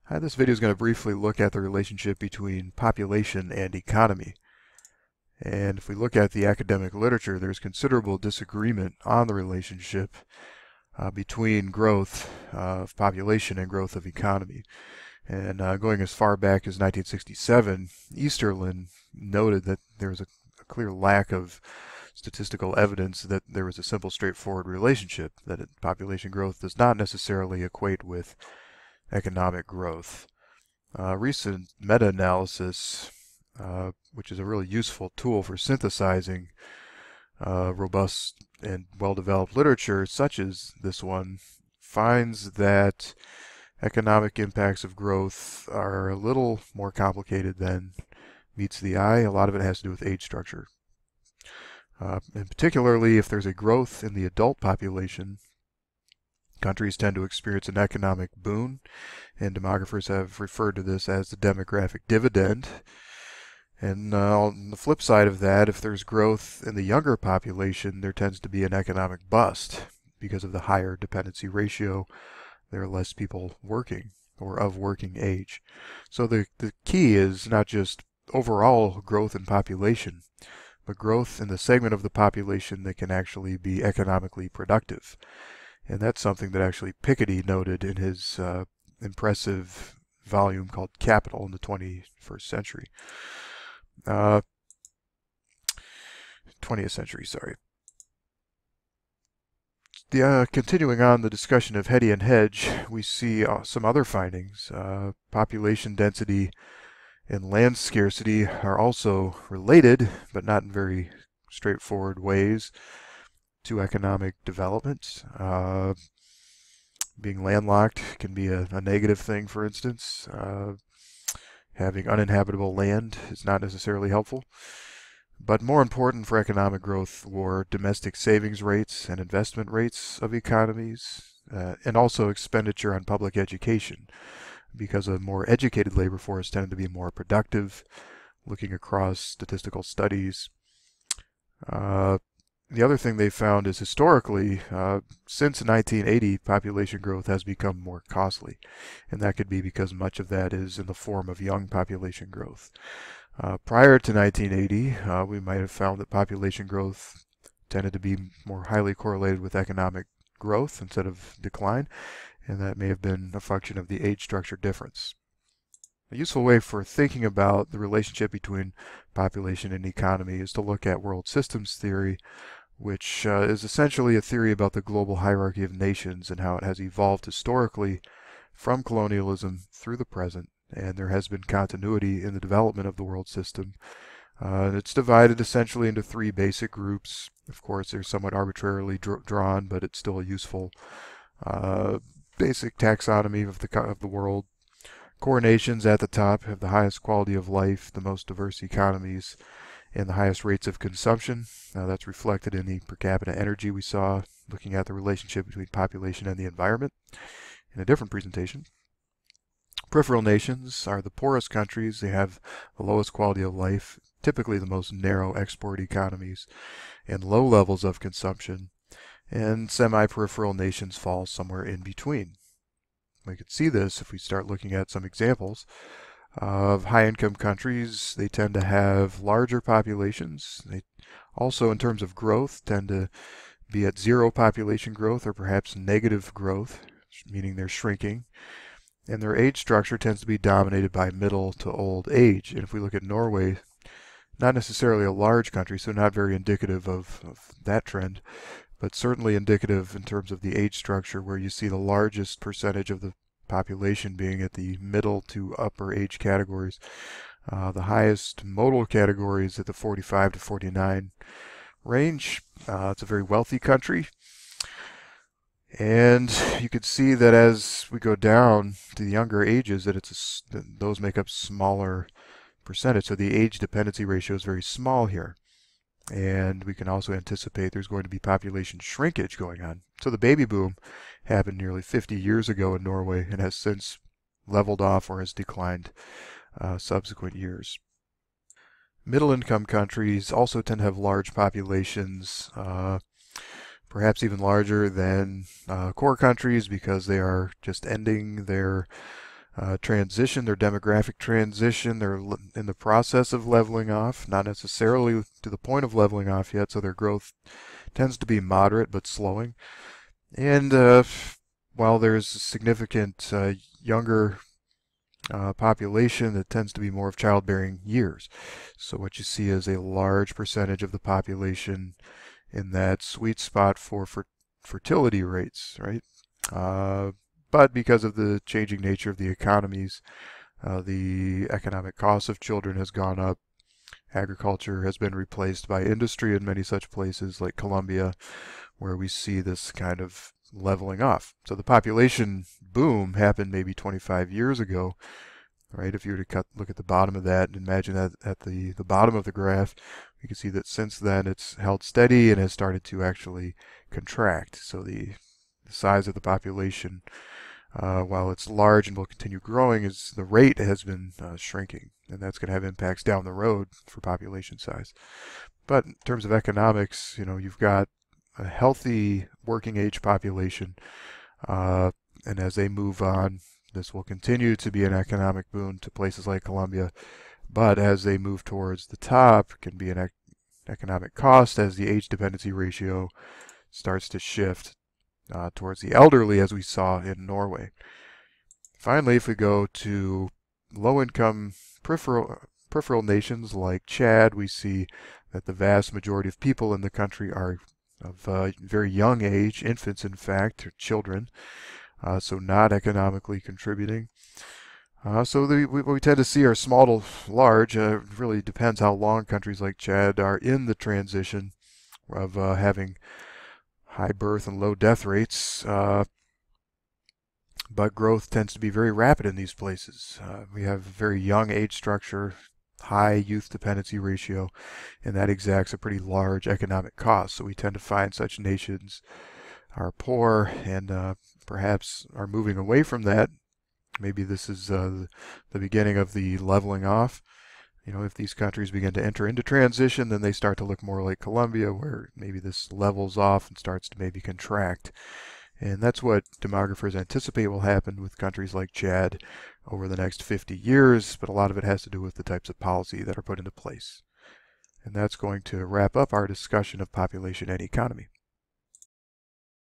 Hi, this video is going to briefly look at the relationship between population and economy. And if we look at the academic literature, there's considerable disagreement on the relationship between growth of population and growth of economy. And going as far back as 1967, Easterlin noted that there was a clear lack of statistical evidence that there was a simple, straightforward relationship, that population growth does not necessarily equate with economic growth. Recent meta-analysis, which is a really useful tool for synthesizing robust and well-developed literature such as this one, finds that economic impacts of growth are a little more complicated than meets the eye. A lot of it has to do with age structure. And particularly if there's a growth in the adult population, countries tend to experience an economic boon, and demographers have referred to this as the demographic dividend. And on the flip side of that, if there's growth in the younger population, there tends to be an economic bust because of the higher dependency ratio. There are less people working or of working age. So the key is not just overall growth in population, but growth in the segment of the population that can actually be economically productive. And that's something that actually Piketty noted in his impressive volume called Capital in the 21st century. 20th century, sorry. Continuing on the discussion of Heddy and Hedge, we see some other findings. Population density and land scarcity are also related, but not in very straightforward ways, to economic development. Being landlocked can be a negative thing, for instance. Having uninhabitable land is not necessarily helpful. But more important for economic growth were domestic savings rates and investment rates of economies, and also expenditure on public education, because a more educated labor force tended to be more productive, looking across statistical studies. The other thing they found is historically, since 1980, population growth has become more costly. And that could be because much of that is in the form of young population growth. Prior to 1980, we might have found that population growth tended to be more highly correlated with economic growth instead of decline, and that may have been a function of the age structure difference. A useful way for thinking about the relationship between population and economy is to look at world systems theory, which is essentially a theory about the global hierarchy of nations and how it has evolved historically from colonialism through the present, and there has been continuity in the development of the world system. It's divided essentially into three basic groups. Of course, they're somewhat arbitrarily drawn, but it's still a useful basic taxonomy of the world. Core nations at the top have the highest quality of life, the most diverse economies, and the highest rates of consumption. That's reflected in the per capita energy we saw, looking at the relationship between population and the environment in a different presentation. Peripheral nations are the poorest countries. They have the lowest quality of life, typically the most narrow export economies, and low levels of consumption. And semi-peripheral nations fall somewhere in between. We could see this if we start looking at some examples of high-income countries. They tend to have larger populations. They also, in terms of growth, tend to be at zero population growth or perhaps negative growth, meaning they're shrinking. And their age structure tends to be dominated by middle to old age. And if we look at Norway, not necessarily a large country, so not very indicative of that trend, but certainly indicative in terms of the age structure, where you see the largest percentage of the population being at the middle to upper age categories. The highest modal categories at the 45 to 49 range. It's a very wealthy country. And you could see that as we go down to the younger ages, that those make up smaller percentage. So the age dependency ratio is very small here. And we can also anticipate there's going to be population shrinkage going on. So the baby boom happened nearly 50 years ago in Norway and has since leveled off or has declined subsequent years. Middle-income countries also tend to have large populations, perhaps even larger than core countries, because they are just ending their transition, their demographic transition. They're in the process of leveling off, not necessarily to the point of leveling off yet, so their growth tends to be moderate but slowing. And while there's a significant younger population, that tends to be more of childbearing years. So what you see is a large percentage of the population in that sweet spot for fertility rates, right? But because of the changing nature of the economies, the economic cost of children has gone up. Agriculture has been replaced by industry in many such places like Colombia, where we see this kind of leveling off. So the population boom happened maybe 25 years ago, right? If you were to look at the bottom of that and imagine that at the bottom of the graph, you can see that since then it's held steady and has started to actually contract. So the size of the population, while it's large and will continue growing, is the rate has been shrinking, and that's going to have impacts down the road for population size. But in terms of economics, you've got a healthy working age population, and as they move on, this will continue to be an economic boon to places like Colombia. But as they move towards the top, it can be an economic cost as the age dependency ratio starts to shift towards the elderly, as we saw in Norway. Finally, if we go to low-income peripheral nations like Chad, we see that the vast majority of people in the country are of very young age, infants in fact, or children, so not economically contributing. So what we tend to see are small to large. It really depends how long countries like Chad are in the transition of having high birth and low death rates, but growth tends to be very rapid in these places. We have a very young age structure, high youth dependency ratio, and that exacts a pretty large economic cost. So we tend to find such nations are poor and perhaps are moving away from that. Maybe this is the beginning of the leveling off. If these countries begin to enter into transition, then they start to look more like Colombia, where maybe this levels off and starts to maybe contract. And that's what demographers anticipate will happen with countries like Chad over the next 50 years, but a lot of it has to do with the types of policy that are put into place. And that's going to wrap up our discussion of population and economy.